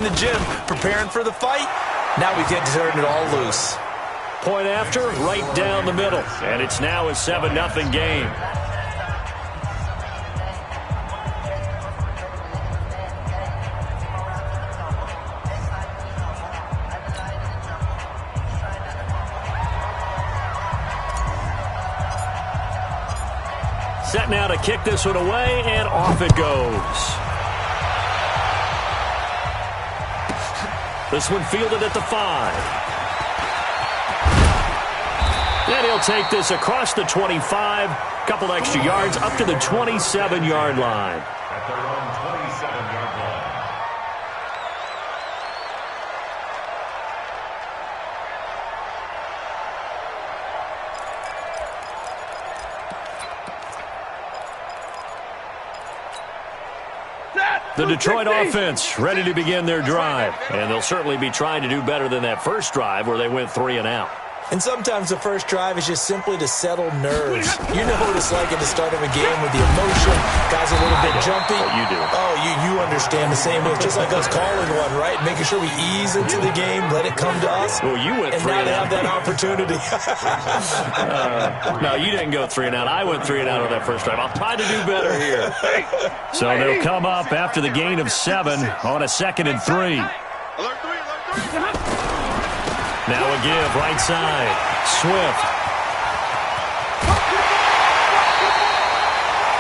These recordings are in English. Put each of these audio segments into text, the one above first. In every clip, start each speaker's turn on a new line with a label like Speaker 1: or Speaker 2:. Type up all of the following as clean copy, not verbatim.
Speaker 1: in the gym preparing for the fight. Now we get to turn it all loose.
Speaker 2: Point after, right down the middle. And it's now a 7-0 game. Set now to kick this one away, and off it goes. This one fielded at the 5. And he'll take this across the 25. Couple extra yards up to the 27-yard line.
Speaker 3: At their own 27-yard line.
Speaker 2: The Detroit offense ready to begin their drive. And they'll certainly be trying to do better than that first drive where they went 3 and out.
Speaker 1: And sometimes the first drive is just simply to settle nerves. You know what it's like at the start of a game with the emotion. Guys a little bit jumpy.
Speaker 2: Oh, you do.
Speaker 1: Oh, you understand the same way. It's just like us calling one, right? Making sure we ease into the game, let it come to us.
Speaker 2: Well, you went 3 and out.
Speaker 1: And now they have that opportunity.
Speaker 2: No, you didn't go 3 and out. I went 3 and out on that first drive. I'll try to do better here. So they'll come up after the gain of 7 on a 2nd and 3. Now a give, right side. Swift.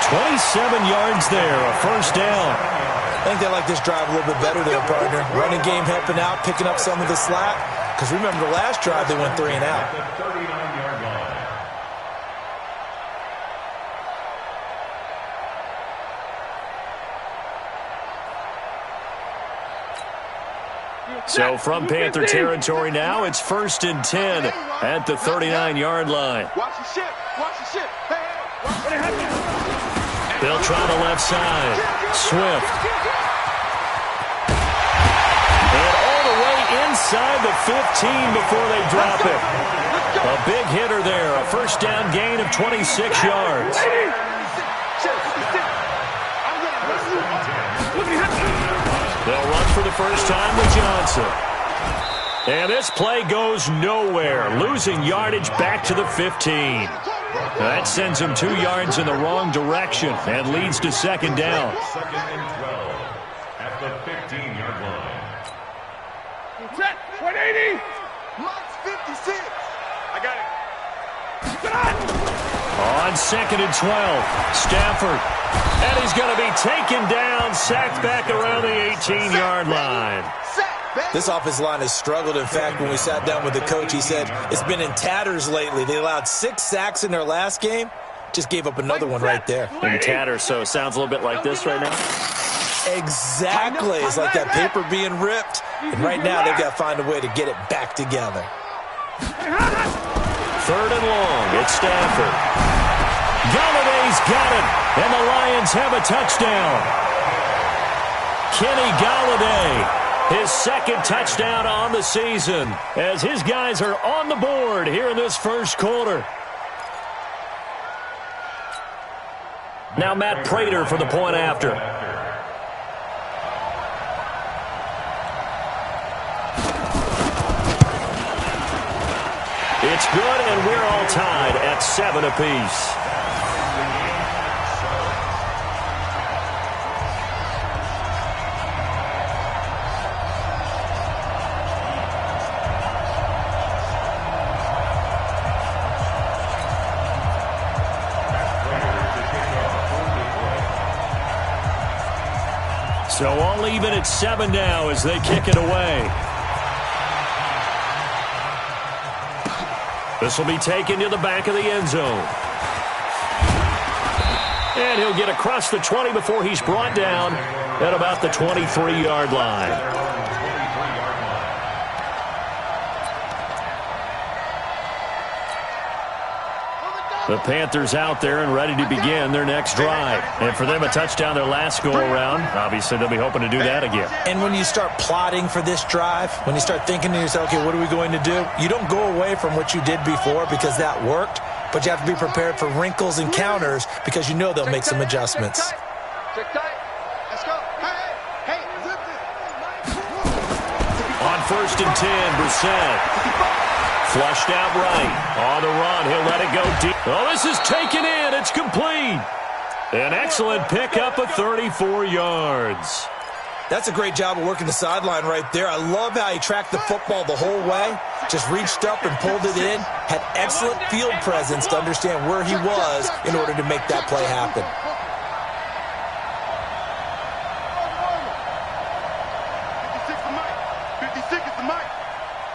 Speaker 2: 27 yards there, a first down.
Speaker 1: I think they like this drive a little bit better than a partner. Running game helping out, picking up some of the slack. Because remember the last drive, they went 3 and out.
Speaker 3: The 39-yard line.
Speaker 2: So from Panther territory now, it's 1st and 10 at the 39-yard line.
Speaker 4: Watch the ship. Watch the ship.
Speaker 2: They'll try the left side. Swift. And all the way inside the 15 before they drop it. A big hitter there. A first down gain of 26 yards. They'll run for the first time with Johnson. And this play goes nowhere. Losing yardage back to the 15. That sends him 2 yards in the wrong direction and leads to 2nd down.
Speaker 3: 2nd and 12 at the 15-yard line.
Speaker 4: Set. 180. Max 56. I got it.
Speaker 2: On 2nd and 12, Stafford. And he's going to be taken down, sacked back around the 18-yard line.
Speaker 1: This offensive line has struggled. In fact, when we sat down with the coach, he said it's been in tatters lately. They allowed 6 sacks in their last game. Just gave up another one right there.
Speaker 2: In tatters, so it sounds a little bit like this right now.
Speaker 1: Exactly. It's like that paper being ripped. And right now, they've got to find a way to get it back together.
Speaker 2: 3rd and long. It's Stafford. Galladay's got it. And the Lions have a touchdown. Kenny Galladay. His 2nd touchdown on the season as his guys are on the board here in this first quarter. Now Matt Prater for the point after. It's good, and we're all tied at 7 apiece. So all even at 7 now as they kick it away. This will be taken to the back of the end zone. And he'll get across the 20 before he's brought down at about the 23-yard line. The Panthers out there and ready to begin their next drive. And for them, a touchdown their last go-around. Obviously, they'll be hoping to do that again.
Speaker 1: And when you start plotting for this drive, when you start thinking to yourself, okay, what are we going to do? You don't go away from what you did before because that worked, but you have to be prepared for wrinkles and counters because you know they'll make some adjustments.
Speaker 4: Check tight. Let's go. Hey.
Speaker 2: 1st and 10. Brissett. Flushed out right. On the run. He'll let it go deep. Oh, this is taken in. It's complete. An excellent pickup of 34 yards.
Speaker 1: That's a great job of working the sideline right there. I love how he tracked the football the whole way. Just reached up and pulled it in. Had excellent field presence to understand where he was in order to make that play happen.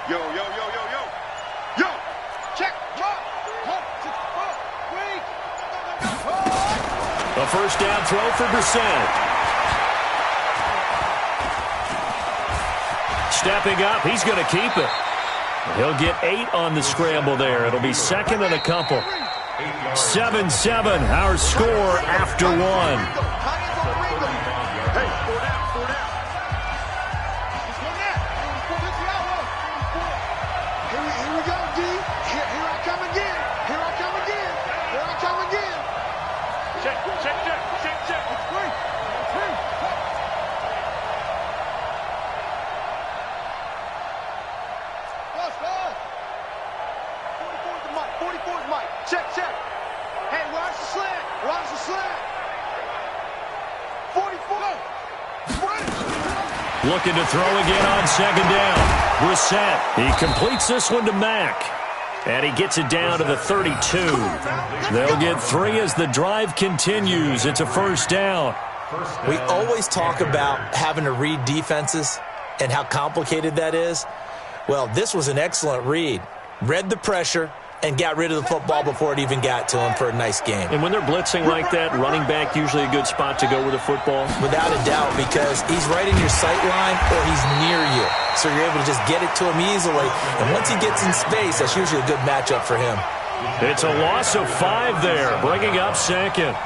Speaker 4: Yo, yo, yo, yo, yo. Yo! Check!
Speaker 2: A 1st down throw for Brissett. Stepping up, he's going to keep it. He'll get 8 on the scramble there. It'll be 2nd and a couple. 7-7, our score after 1. Looking to throw again on 2nd down. Brissett, he completes this one to Mack. And he gets it down to the 32. They'll get 3 as the drive continues. It's a 1st down.
Speaker 1: We always talk about having to read defenses and how complicated that is. Well, this was an excellent read. Read the pressure and got rid of the football before it even got to him for a nice game.
Speaker 2: And when they're blitzing like that, running back usually a good spot to go with the football?
Speaker 1: Without a doubt, because he's right in your sight line or he's near you. So you're able to just get it to him easily. And once he gets in space, that's usually a good matchup for him.
Speaker 2: It's a loss of 5 there, bringing up 2nd.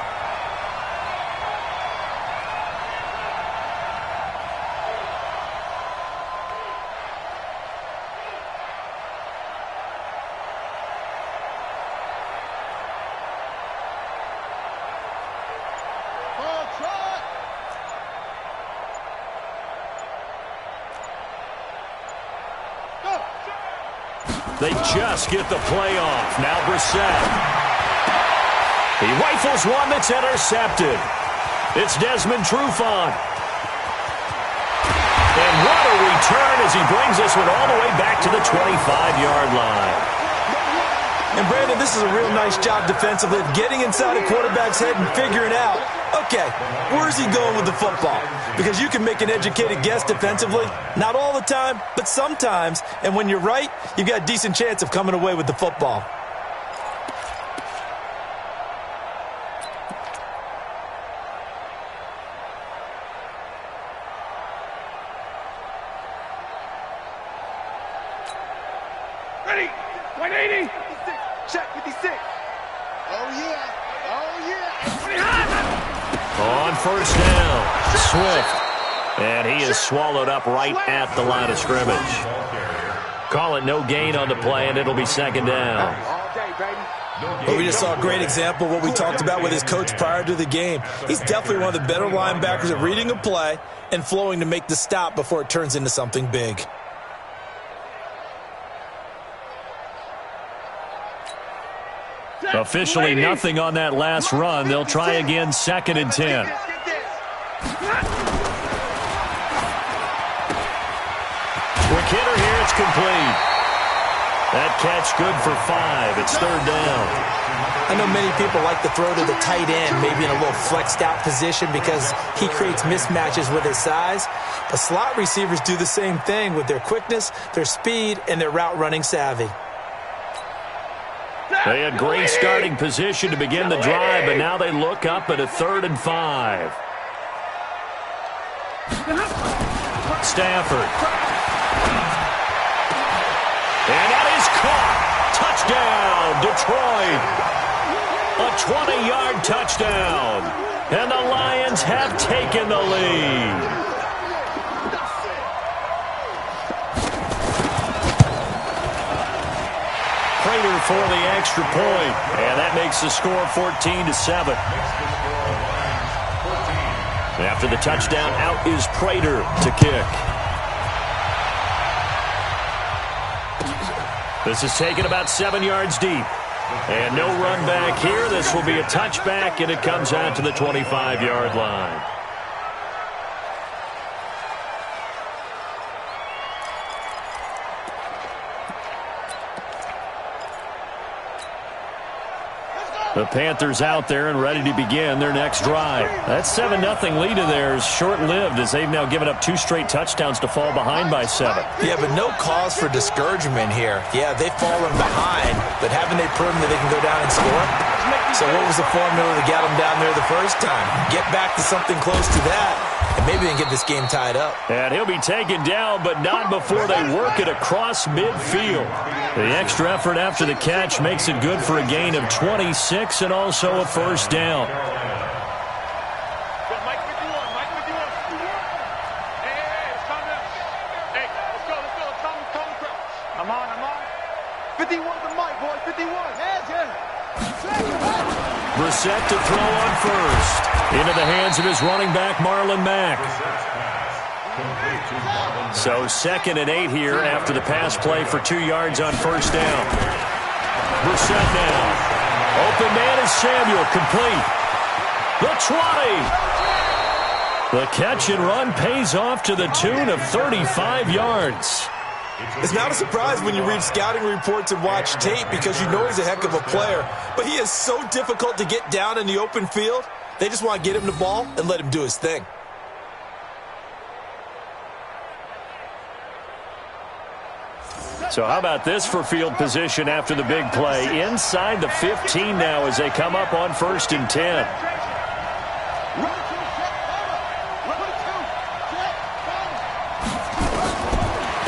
Speaker 2: They just get the play off. Now Brissett. He rifles one that's intercepted. It's Desmond Trufant. And what a return as he brings this one all the way back to the 25-yard line.
Speaker 1: And Brandon, this is a real nice job defensively of getting inside a quarterback's head and figuring out, okay, where's he going with the football? Because you can make an educated guess defensively, not all the time, but sometimes. And when you're right, you've got a decent chance of coming away with the football.
Speaker 4: Ready? 180. 56. Check 56. Oh, yeah. Oh, yeah.
Speaker 2: On 1st down, Swift. And he is swallowed up right at the line of scrimmage. Call it no gain on the play, and it'll be 2nd down.
Speaker 4: All day, baby.
Speaker 1: Well, we just saw a great example of what we talked about with his coach prior to the game. He's definitely one of the better linebackers at reading a play and flowing to make the stop before it turns into something big.
Speaker 2: Officially nothing on that last run. They'll try again 2nd and 10. Quick hitter here. It's complete. That catch good for 5. It's 3rd down.
Speaker 1: I know many people like to throw to the tight end, maybe in a little flexed out position because he creates mismatches with his size. But slot receivers do the same thing with their quickness, their speed, and their route running savvy.
Speaker 2: They had great starting position to begin the drive, but now they look up at a 3rd and 5. Stafford. And that is caught. Touchdown, Detroit. A 20-yard touchdown. And the Lions have taken the lead. Prater for the extra point. And that makes the score 14-7. After the touchdown, out is Prater to kick. This is taken about 7 yards deep. And no run back here. This will be a touchback, and it comes out to the 25-yard line. The Panthers out there and ready to begin their next drive. That 7-0 lead of theirs short-lived as they've now given up 2 straight touchdowns to fall behind by 7.
Speaker 1: Yeah, but no cause for discouragement here. Yeah, they've fallen behind, but haven't they proven that they can go down and score? So what was the formula that got them down there the first time? Get back to something close to that, and maybe they can get this game tied up.
Speaker 2: And he'll be taken down, but not before they work it across midfield. The extra effort after the catch makes it good for a gain of 26 and also a first down.
Speaker 4: I'm on. 51 the mic, boy. 51.
Speaker 2: Brissett to throw on first. Into the hands of his running back, Marlon Mack. So 2nd and 8 here after the pass play for 2 yards on first down. Brissett now. Open man is Samuel, complete. The 20. The catch and run pays off to the tune of 35 yards.
Speaker 1: It's not a surprise when you read scouting reports and watch tape because you know he's a heck of a player. But he is so difficult to get down in the open field. They just want to get him the ball and let him do his thing.
Speaker 2: So how about this for field position after the big play? Inside the 15 now as they come up on 1st and 10.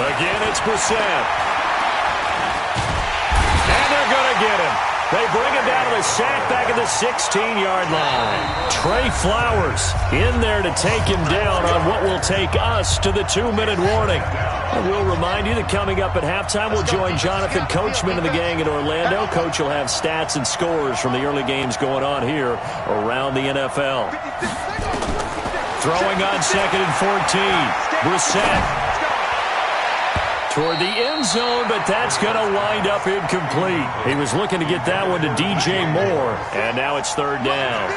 Speaker 2: Again, it's Brissett. And they're going to get him. They bring him down to the sack back at the 16-yard line. Trey Flowers in there to take him down on what will take us to the 2-minute warning. And we'll remind you that coming up at halftime, we'll join Jonathan Coachman and the gang in Orlando. Coach will have stats and scores from the early games going on here around the NFL. Throwing on 2nd and 14. Brissett. Toward the end zone, but that's going to wind up incomplete. He was looking to get that one to DJ Moore, and now it's 3rd down.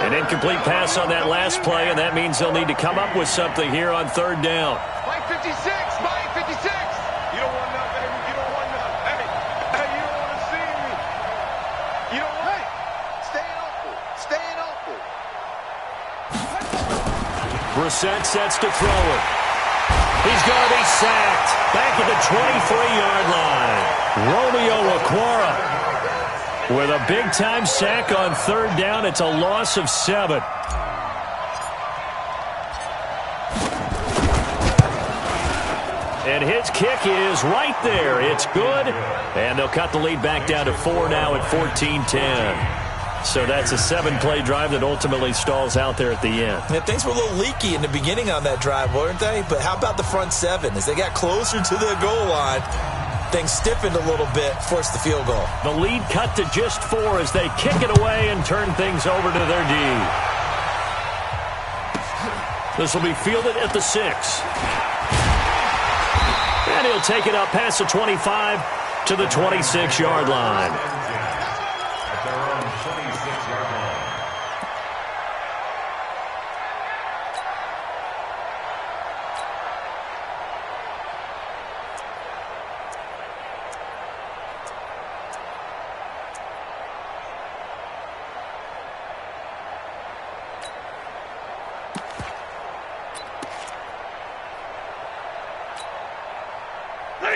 Speaker 2: An incomplete pass on that last play, and that means they'll need to come up with something here on 3rd down.
Speaker 4: Mike 56, Mike 56. You don't want none, baby. You don't want none. Hey, you don't want to see me. You don't want. Hey, staying awful.
Speaker 2: Brissett sets to throw it. He's going to be sacked back at the 23-yard line. Romeo Okwara with a big-time sack on 3rd down. It's a loss of 7. And his kick is right there. It's good. And they'll cut the lead back down to 4 now at 14-10. So that's a 7-play drive that ultimately stalls out there at the end.
Speaker 1: Yeah, things were a little leaky in the beginning on that drive, weren't they? But how about the front 7? As they got closer to the goal line, things stiffened a little bit, forced the field goal.
Speaker 2: The lead cut to just 4 as they kick it away and turn things over to their D. This will be fielded at the 6. And he'll take it up past the 25 to the 26-yard line.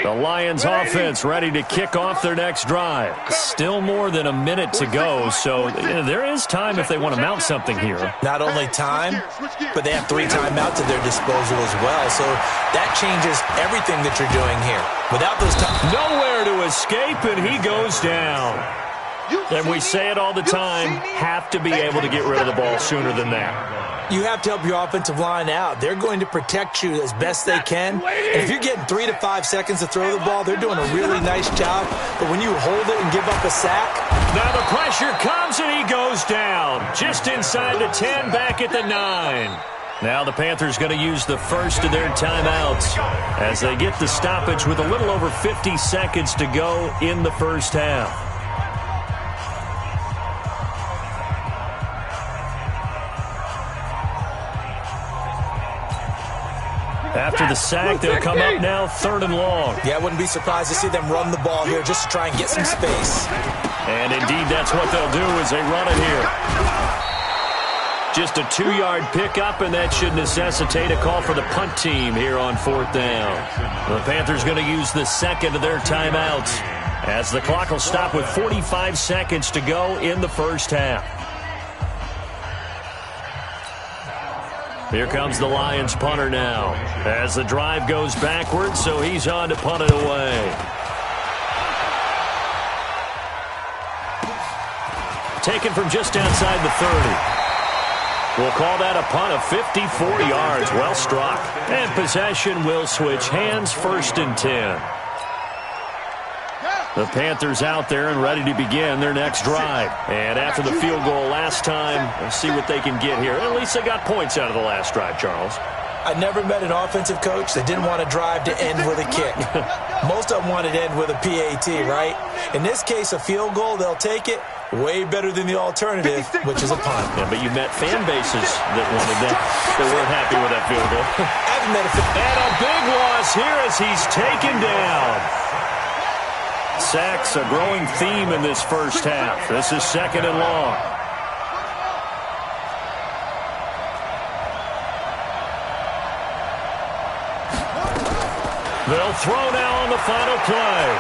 Speaker 2: The Lions offense ready to kick off their next drive. Still more than a minute to go, so there is time if they want to mount something here.
Speaker 1: Not only time, but they have 3 timeouts at their disposal as well, so that changes everything that you're doing here. Without those
Speaker 2: nowhere to escape, and he goes down. And we say it all the time, have to be able to get rid of the ball sooner than that.
Speaker 1: You have to help your offensive line out. They're going to protect you as best they can. And if you're getting 3 to 5 seconds to throw the ball, they're doing a really nice job. But when you hold it and give up a sack.
Speaker 2: Now the pressure comes and he goes down. Just inside the 10, back at the 9. Now the Panthers going to use the first of their timeouts as they get the stoppage with a little over 50 seconds to go in the first half. After the sack, they'll come up now 3rd and long.
Speaker 1: Yeah, I wouldn't be surprised to see them run the ball here just to try and get some space.
Speaker 2: And indeed, that's what they'll do as they run it here. Just a 2-yard pickup, and that should necessitate a call for the punt team here on 4th down. The Panthers going to use the second of their timeouts as the clock will stop with 45 seconds to go in the first half. Here comes the Lions punter now as the drive goes backwards, so he's on to punt it away. Taken from just outside the 30. We'll call that a punt of 54 yards. Well struck. And possession will switch hands, 1st and 10. The Panthers out there and ready to begin their next drive. And after the field goal last time, we'll see what they can get here. At least they got points out of the last drive, Charles.
Speaker 1: I never met an offensive coach that didn't want a drive to end with a kick. Most of them wanted to end with a PAT, right? In this case, a field goal, they'll take it. Way better than the alternative, which is a punt.
Speaker 2: Yeah, but you met fan bases that wanted that, that weren't happy with that field goal.
Speaker 1: I've met
Speaker 2: and a big loss here as he's taken down. Sacks, a growing theme in this first half. This is 2nd and long. They'll throw now on the final play.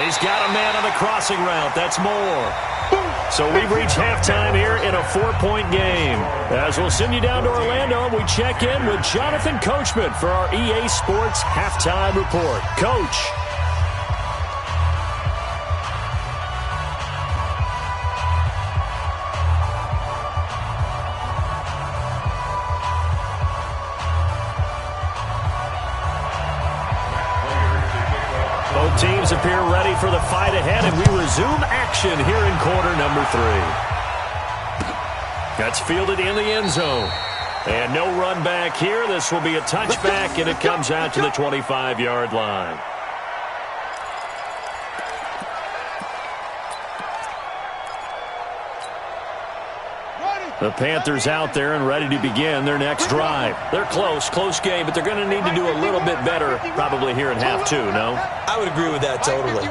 Speaker 2: He's got a man on the crossing route. That's more. So we've reached halftime here in a 4-point game. As we'll send you down to Orlando, we check in with Jonathan Coachman for our EA Sports Halftime Report. Coach. Both teams appear ready for the fight ahead, and we resume action here in quarter number 3. That's fielded in the end zone. And no run back here. This will be a touchback, and it comes out to the 25-yard line. The Panthers out there and ready to begin their next drive. They're close game, but they're going to need to do a little bit better probably here in half 2, no?
Speaker 1: I would agree with that totally.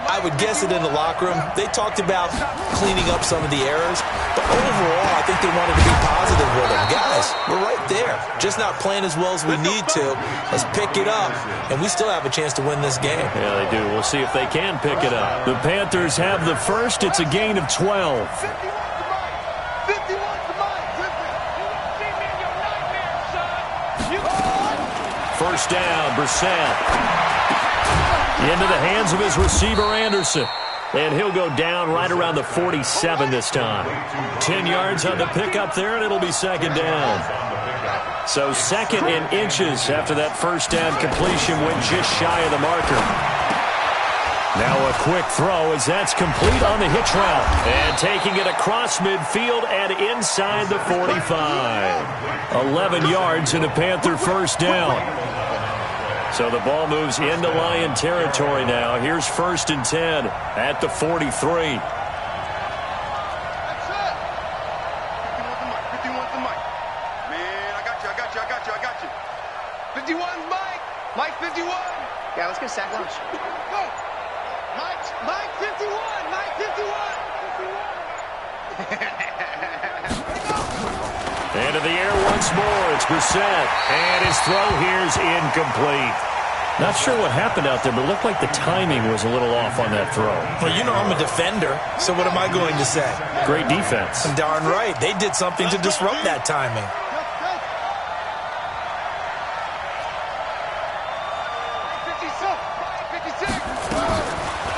Speaker 1: I would guess it in the locker room. They talked about cleaning up some of the errors, but overall, I think they wanted to be positive with them. Guys, we're right there. Just not playing as well as we need to. Let's pick it up, and we still have a chance to win this game.
Speaker 2: Yeah, they do. We'll see if they can pick it up. The Panthers have the first. It's a gain of 12. First down, Brissett. Into the hands of his receiver, Anderson. And he'll go down right around the 47 this time. 10 yards on the pickup there, and it'll be 2nd down. So 2nd and inches after that first down completion went just shy of the marker. Now a quick throw as that's complete on the hitch route. And taking it across midfield and inside the 45. 11 yards in a Panther first down. So the ball moves into Lion territory now. Here's 1st and 10 at the 43.
Speaker 4: That's it. 51's the mic. Man, I got you. 51's Mike. Mike 51.
Speaker 5: Yeah, let's get sack lunch.
Speaker 4: Go. Mike 51. Mike 51.
Speaker 2: Into the air once more. It's Brissett. And his throw here's incomplete. Not sure what happened out there, but it looked like the timing was a little off on that throw.
Speaker 1: Well, you know I'm a defender, so what am I going to say?
Speaker 2: Great defense.
Speaker 1: Darn right. They did something to disrupt that timing.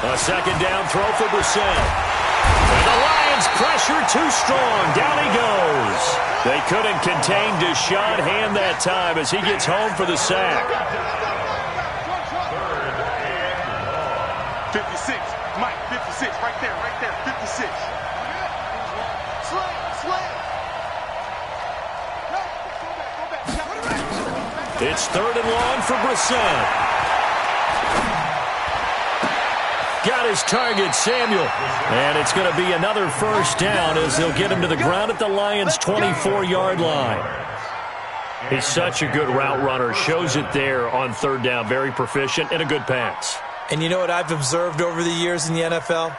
Speaker 2: A 2nd down throw for Brissett. And the Lions pressure too strong. Down he goes. They couldn't contain Deshaun Hand that time as he gets home for the sack.
Speaker 4: 56. Mike 56. Right there. 56. Slam.
Speaker 2: It's 3rd and long for Brissett. Got his target, Samuel. And it's going to be another first down as they'll get him to the ground at the Lions' 24-yard line. He's such a good route runner. Shows it there on 3rd down. Very proficient and a good pass.
Speaker 1: And you know what I've observed over the years in the NFL?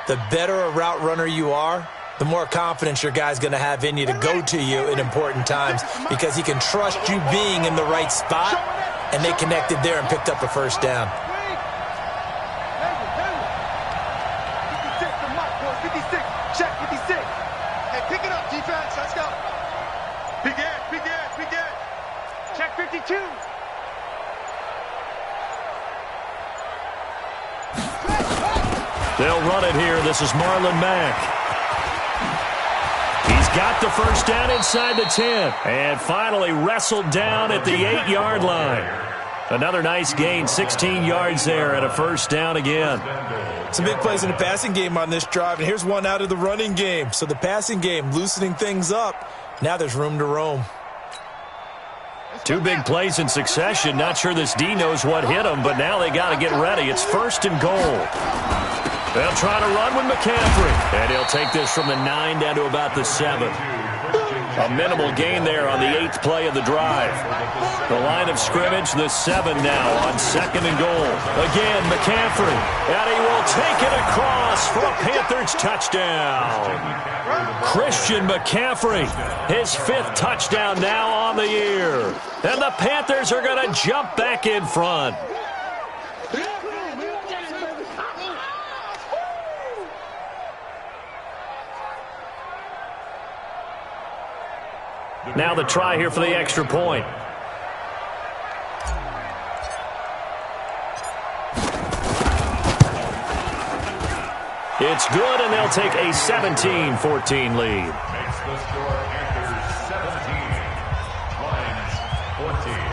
Speaker 1: The better a route runner you are, the more confidence your guy's going to have in you to go to you in important times because he can trust you being in the right spot, and they connected there and picked up a first down.
Speaker 4: Check 52.
Speaker 2: They'll run it here. This is Marlon Mack. He's got the first down inside the 10. And finally wrestled down at the 8-yard line. Another nice gain, 16 yards there and a first down again.
Speaker 1: Some big plays in the passing game on this drive, and here's one out of the running game. So the passing game loosening things up. Now there's room to roam.
Speaker 2: 2 big plays in succession. Not sure this D knows what hit him, but now they got to get ready. It's 1st and goal. They'll try to run with McCaffrey. And he'll take this from the 9 down to about the 7. A minimal gain there on the 8th play of the drive. The line of scrimmage, the 7 now on 2nd and goal. Again, McCaffrey. And he will take it across for a Panthers touchdown. Christian McCaffrey, his 5th touchdown now on the year. And the Panthers are going to jump back in front. Now the try here for the extra point. It's good, and they'll take a 17-14 lead.
Speaker 3: Makes the score Panthers 17, Lions 14.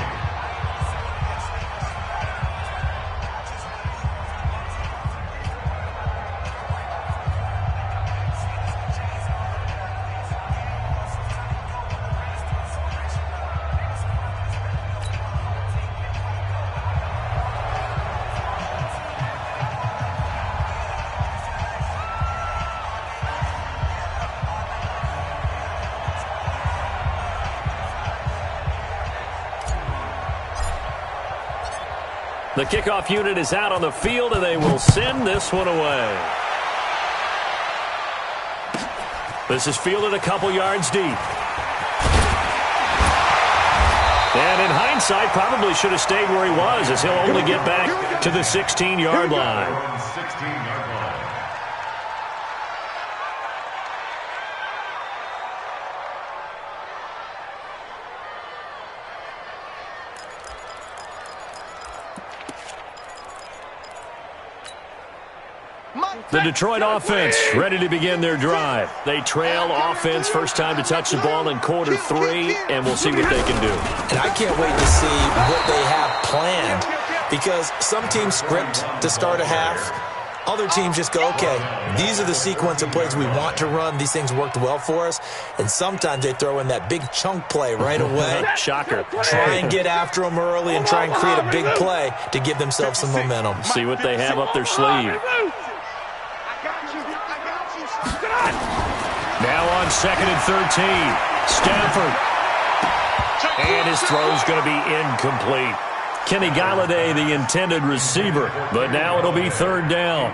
Speaker 2: The kickoff unit is out on the field, and they will send this one away. This is fielded a couple yards deep. And in hindsight, probably should have stayed where he was, as he'll only get back to the 16-yard line.
Speaker 3: 16-yard line.
Speaker 2: The Detroit offense ready to begin their drive. They trail offense, first time to touch the ball in quarter 3, and we'll see what they can do.
Speaker 1: And I can't wait to see what they have planned, because some teams script to start a half. Other teams just go, okay, these are the sequence of plays we want to run. These things worked well for us. And sometimes they throw in that big chunk play right away.
Speaker 2: Shocker.
Speaker 1: Try and get after them early and try and create a big play to give themselves some momentum.
Speaker 2: See what they have up their sleeve. Now on 2nd and 13, Stafford. And his throw's going to be incomplete. Kenny Galladay, the intended receiver, but now it'll be 3rd down.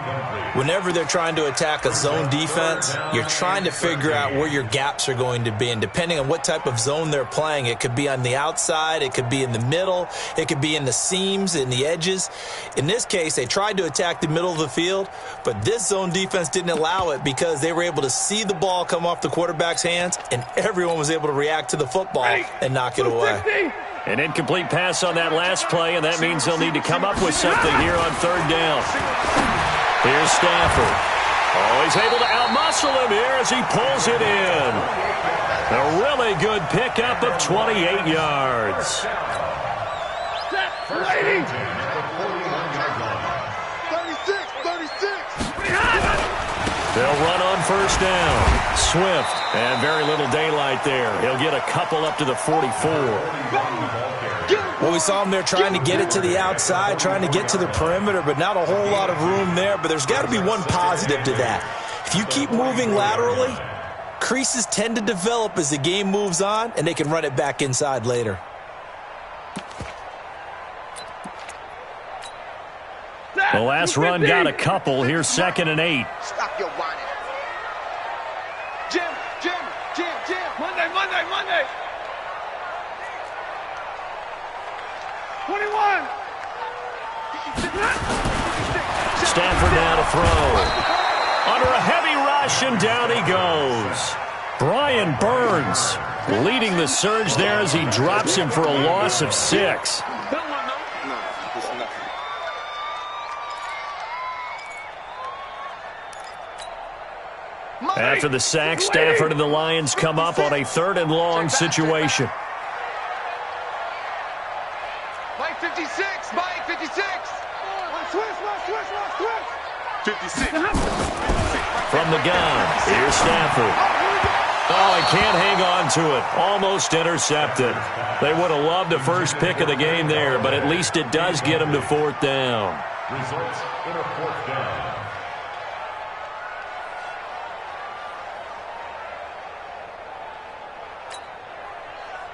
Speaker 1: Whenever they're trying to attack a zone defense, you're trying to figure out where your gaps are going to be. And depending on what type of zone they're playing, it could be on the outside, it could be in the middle, it could be in the seams, in the edges. In this case, they tried to attack the middle of the field, but this zone defense didn't allow it because they were able to see the ball come off the quarterback's hands, and everyone was able to react to the football and knock it away.
Speaker 2: An incomplete pass on that last play, and that means they'll need to come up with something here on 3rd down. Here's Stafford. Oh, he's able to outmuscle him here as he pulls it in. A really good pickup of 28 yards.
Speaker 4: 36.
Speaker 2: They'll run on 1st down. Swift, and very little daylight there. He'll get a couple up to the 44.
Speaker 1: Well, we saw him there trying to get it to the outside, trying to get to the perimeter, but not a whole lot of room there. But there's got to be one positive to that. If you keep moving laterally, creases tend to develop as the game moves on, and they can run it back inside later.
Speaker 2: The last run got a couple. Here's 2nd and 8.
Speaker 4: Stop your whining. Jim. Monday. 21.
Speaker 2: Stafford now to throw. Under a heavy rush, and down he goes. Brian Burns leading the surge there as he drops him for a loss of 6. After the sack, Stafford and the Lions come up on a 3rd and long situation.
Speaker 4: Mike 56. 56.
Speaker 2: From the gun, here's Stafford. Oh, he can't hang on to it. Almost intercepted. They would have loved the first pick of the game there, but at least it does get him to 4th down.
Speaker 3: Results in a 4th down.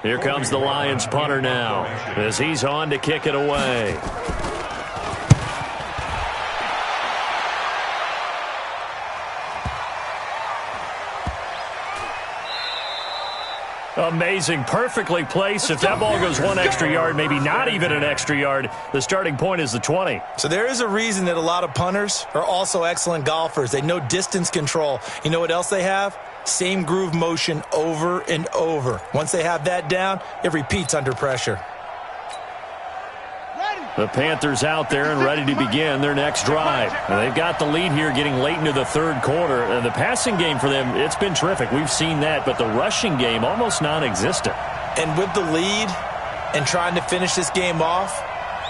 Speaker 2: Here comes the Lions punter now as he's on to kick it away. Amazing. Perfectly placed. If that ball goes 1 extra yard, maybe not even an extra yard, the starting point is the 20.
Speaker 1: So there is a reason that a lot of punters are also excellent golfers. They know distance control. You know what else they have? Same groove motion over and over. Once they have that down, it repeats under pressure.
Speaker 2: The Panthers out there and ready to begin their next drive. And they've got the lead here getting late into the 3rd quarter. And the passing game for them, it's been terrific. We've seen that, but the rushing game almost non-existent.
Speaker 1: And with the lead and trying to finish this game off,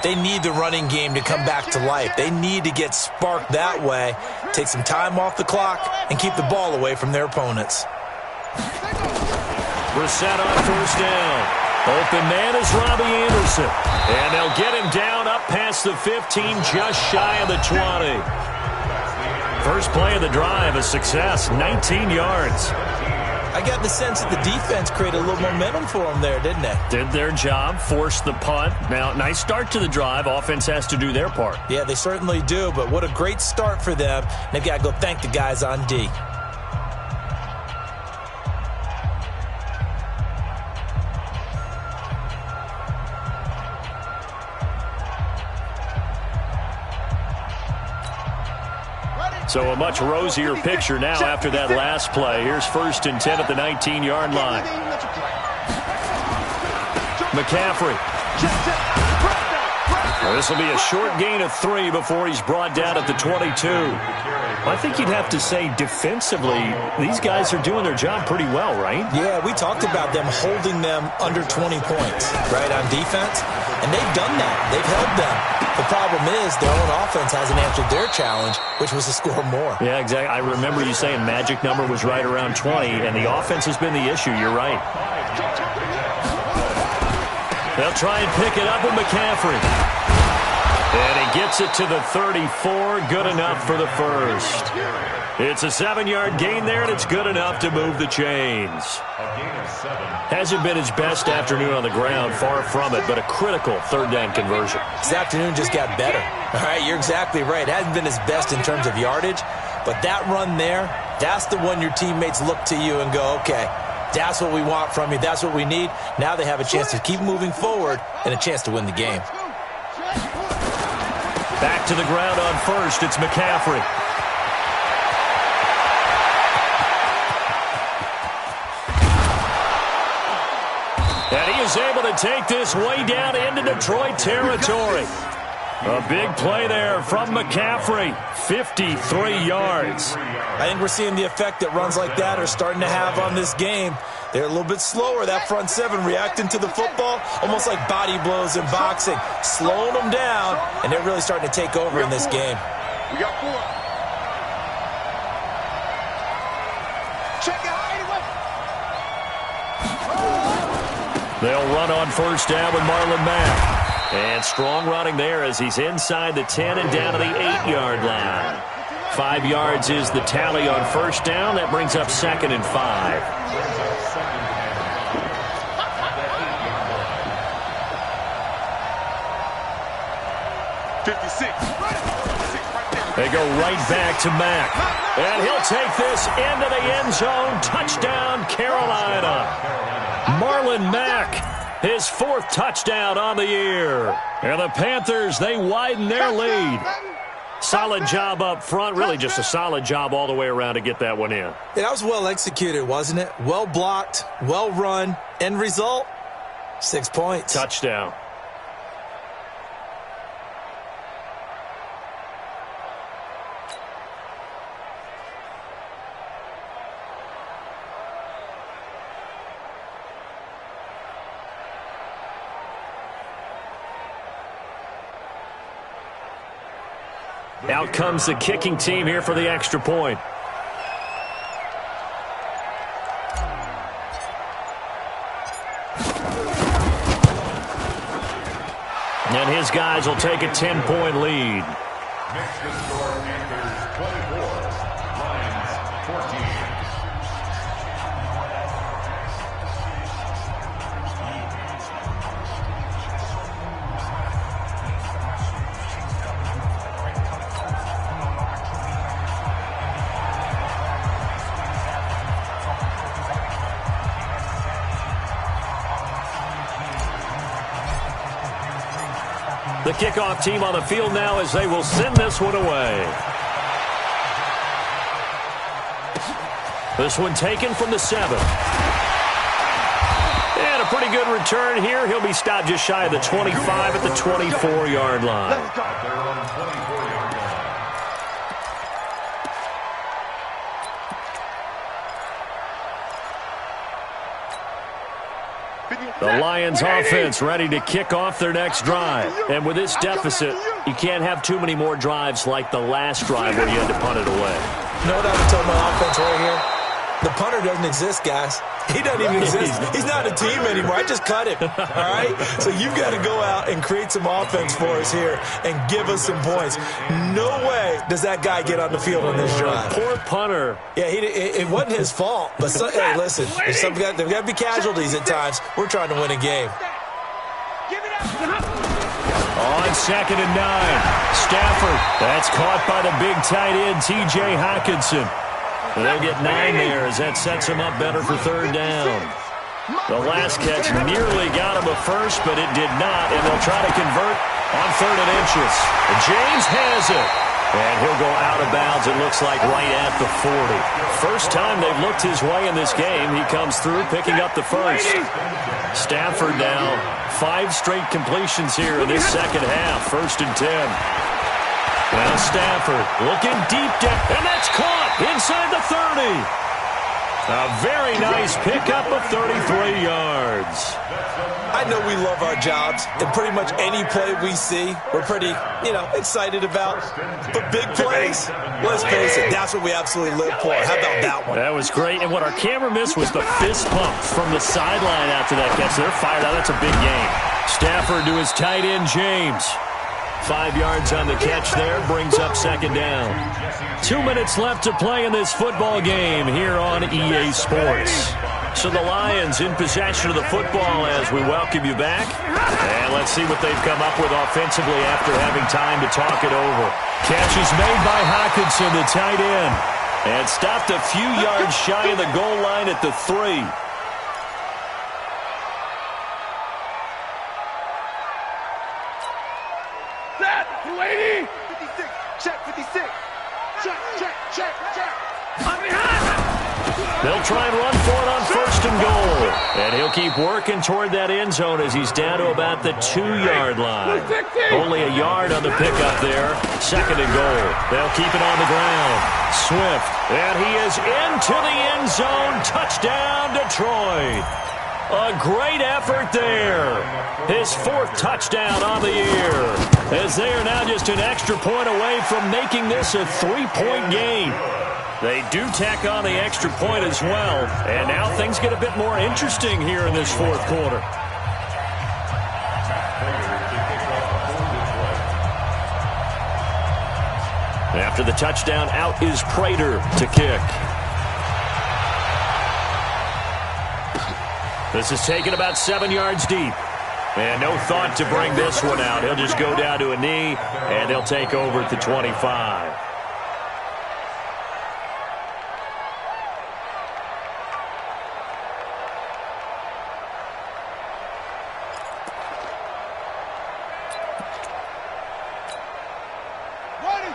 Speaker 1: they need the running game to come back to life. They need to get sparked that way, take some time off the clock, and keep the ball away from their opponents.
Speaker 2: Brissett on 1st down. Open man is Robbie Anderson. And they'll get him down up past the 15, just shy of the 20. First play of the drive, a success, 19 yards.
Speaker 1: I got the sense that the defense created a little momentum for them there, didn't they?
Speaker 2: Did their job, forced the punt. Now, nice start to the drive. Offense has to do their part.
Speaker 1: Yeah, they certainly do, but what a great start for them. They've got to go thank the guys on D.
Speaker 2: So a much rosier picture now after that last play. Here's 1st and 10 at the 19-yard line. McCaffrey. Well, this will be a short gain of 3 before he's brought down at the 22. I think you'd have to say defensively, these guys are doing their job pretty well, right?
Speaker 1: Yeah, we talked about them holding them under 20 points, right, on defense. And they've done that. They've held them. The problem is their own offense hasn't answered their challenge, which was to score more.
Speaker 2: Yeah, exactly. I remember you saying magic number was right around 20, and the offense has been the issue. You're right. They'll try and pick it up with McCaffrey. And he gets it to the 34. Good enough for the first. It's a 7-yard gain there, and it's good enough to move the chains. Hasn't been his best afternoon on the ground, far from it, but a critical 3rd down conversion.
Speaker 1: This afternoon just got better. All right, you're exactly right. It hasn't been his best in terms of yardage, but that run there, that's the one your teammates look to you and go, okay, that's what we want from you. That's what we need. Now they have a chance to keep moving forward and a chance to win the game.
Speaker 2: Back to the ground on 1st. It's McCaffrey. And he is able to take this way down into Detroit territory. A big play there from McCaffrey. 53 yards.
Speaker 1: I think we're seeing the effect that runs like that are starting to have on this game. They're a little bit slower, that front 7, reacting to the football, almost like body blows in boxing, slowing them down, and they're really starting to take over in this game.
Speaker 4: We got 4. Check it,
Speaker 2: They'll run on first down with Marlon Mack. And strong running there as he's inside the 10 and down to the 8-yard line. 5 yards is the tally on first down. That brings up 2nd and 5.
Speaker 4: 56.
Speaker 2: They go right back to Mack. And he'll take this into the end zone. Touchdown, Carolina. Marlon Mack, his 4th touchdown on the year. And the Panthers, they widen their lead. Solid job up front. Really just a solid job all the way around to get that one in.
Speaker 1: Yeah, that was well executed, wasn't it? Well blocked, well run. End result, 6 points.
Speaker 2: Touchdown. Out comes the kicking team here for the extra point. And his guys will take a 10-point lead.
Speaker 3: Next to score, Panthers 24, Lions 14.
Speaker 2: The kickoff team on the field now as they will send this one away. This one taken from the 7. And a pretty good return here. He'll be stopped just shy of the 25 at the 24-yard line.
Speaker 3: They're on 24-yard line.
Speaker 2: The Lions offense ready to kick off their next drive. And with this deficit, you can't have too many more drives like the last drive where you had to punt it away.
Speaker 1: You know what I would tell my offense right here? The punter doesn't exist, guys. He doesn't even exist. He's not a team anymore. I just cut him, all right? So you've got to go out and create some offense for us here and give us some points. No way does that guy get on the field on this drive.
Speaker 2: Poor punter.
Speaker 1: Yeah, it wasn't his fault. But, hey, listen, there's got to be casualties at times. We're trying to win a game.
Speaker 2: On 2nd and 9, Stafford. That's caught by the big tight end, T.J. Hockenson. They'll get 9 there as that sets them up better for 3rd down. The last catch nearly got him a first, but it did not, and they'll try to convert on 3rd and inches. James has it, and he'll go out of bounds, it looks like, right at the 40. First time they've looked his way in this game. He comes through picking up the first. Stafford now, 5 straight completions here in this second half. 1st and 10. Now Stafford looking deep down, and that's caught inside the 30. A very nice pickup of 33 yards.
Speaker 1: I know we love our jobs, and pretty much any play we see, we're pretty, excited about. But big plays, let's face it, that's what we absolutely live for. How about that one?
Speaker 2: That was great, and what our camera missed was the fist pump from the sideline after that catch. They're fired out. That's a big game. Stafford to his tight end, James. 5 yards on the catch there, brings up 2nd down. 2 minutes left to play in this football game here on EA Sports. So the Lions in possession of the football as we welcome you back. And let's see what they've come up with offensively after having time to talk it over. Catch is made by Hockenson, the tight end. And stopped a few yards shy of the goal line at the 3.
Speaker 4: Lady! 56, check, 56. Check.
Speaker 2: They'll try and run for it on 1st and goal. And he'll keep working toward that end zone as he's down to about the 2-yard line. Only a yard on the pickup there. 2nd and goal. They'll keep it on the ground. Swift. And he is into the end zone. Touchdown, Detroit. A great effort there. His 4th touchdown on the year. As they are now just an extra point away from making this a 3-point game. They do tack on the extra point as well. And now things get a bit more interesting here in this 4th quarter. After the touchdown, out is Prater to kick. This is taken about 7 yards deep. And no thought to bring this one out. He'll just go down to a knee, and they'll take over at the 25.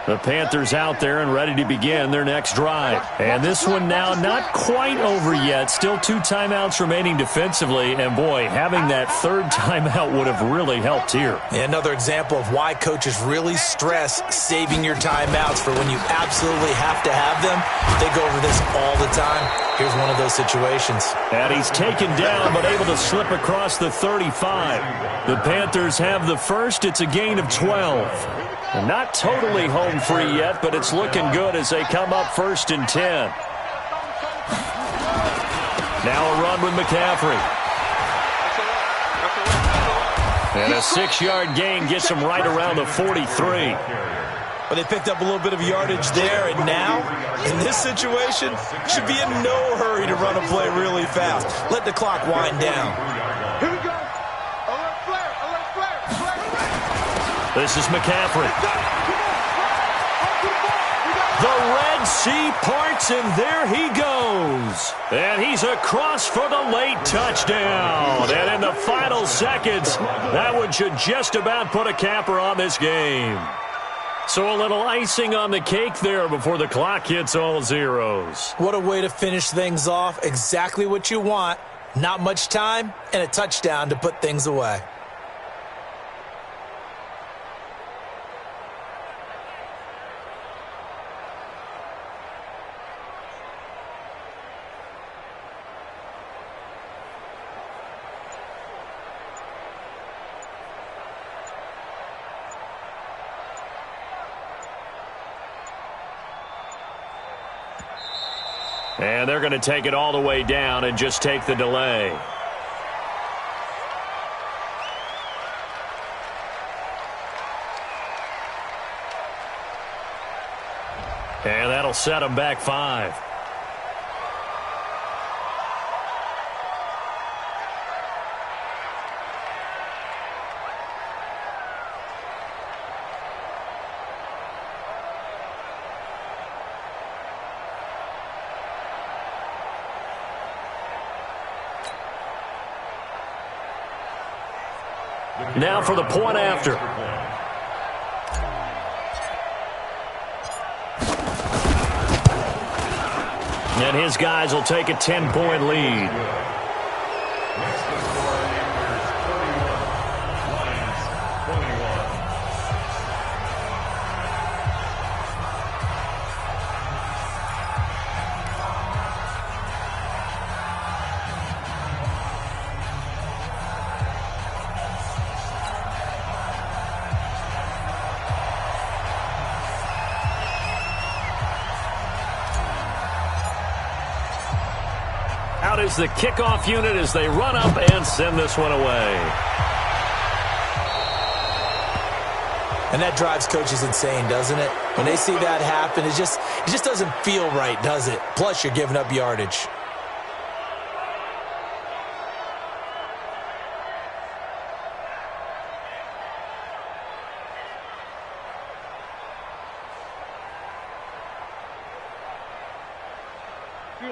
Speaker 2: The Panthers out there and ready to begin their next drive. And this one now not quite over yet. Still 2 timeouts remaining defensively. And, boy, having that third timeout would have really helped here.
Speaker 1: Another example of why coaches really stress saving your timeouts for when you absolutely have to have them. They go over this all the time. Here's one of those situations.
Speaker 2: And he's taken down but able to slip across the 35. The Panthers have the first. It's a gain of 12. And not totally home free yet, but it's looking good as they come up 1st and 10. Now a run with McCaffrey. And a 6-yard gain gets him right around the 43.
Speaker 1: But they picked up a little bit of yardage there, and now, in this situation, should be in no hurry to run a play really fast. Let the clock wind down.
Speaker 4: Here we go. Alert flare.
Speaker 2: This is McCaffrey. The Red Sea parts, and there he goes. And he's across for the late touchdown. And in the final seconds, that one should just about put a capper on this game. So a little icing on the cake there before the clock hits all zeros.
Speaker 1: What a way to finish things off. Exactly what you want. Not much time and a touchdown to put things away.
Speaker 2: And they're going to take it all the way down and just take the delay. And that'll set them back 5. Now for the point after. And his guys will take a 10-point lead. Out is the kickoff unit as they run up and send this one away.
Speaker 1: And that drives coaches insane, doesn't it? When they see that happen, it just doesn't feel right, does it? Plus, you're giving up yardage.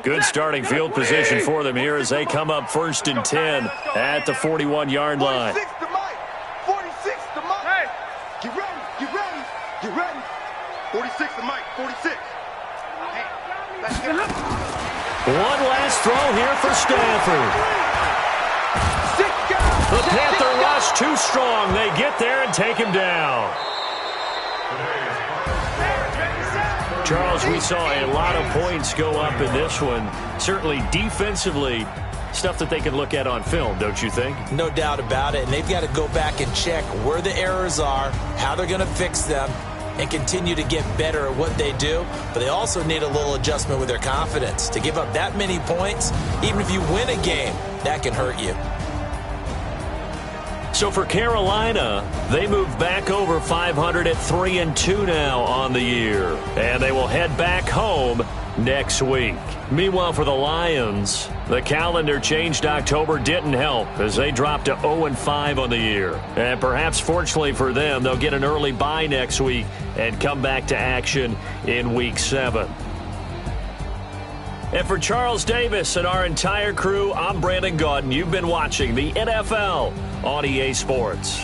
Speaker 2: Good starting field position for them here as they come up 1st and 10 at the 41-yard line.
Speaker 4: 46 to Mike. 46 to Mike. Hey, get ready. Get ready. Get ready. 46 to Mike. 46. Hey, let's get it.
Speaker 2: One last throw here for Stafford. The Panther rush too strong. They get there and take him down. Charles, we saw a lot of points go up in this one. Certainly defensively, stuff that they can look at on film, don't you think?
Speaker 1: No doubt about it. And they've got to go back and check where the errors are, how they're going to fix them, and continue to get better at what they do. But they also need a little adjustment with their confidence. To give up that many points, even if you win a game, that can hurt you.
Speaker 2: So for Carolina, they move back over 500 at 3-2 now on the year. And they will head back home next week. Meanwhile, for the Lions, the calendar changed October didn't help as they dropped to 0-5 on the year. And perhaps fortunately for them, they'll get an early bye next week and come back to action in Week 7. And for Charles Davis and our entire crew, I'm Brandon Gaudin. You've been watching the NFL on EA Sports.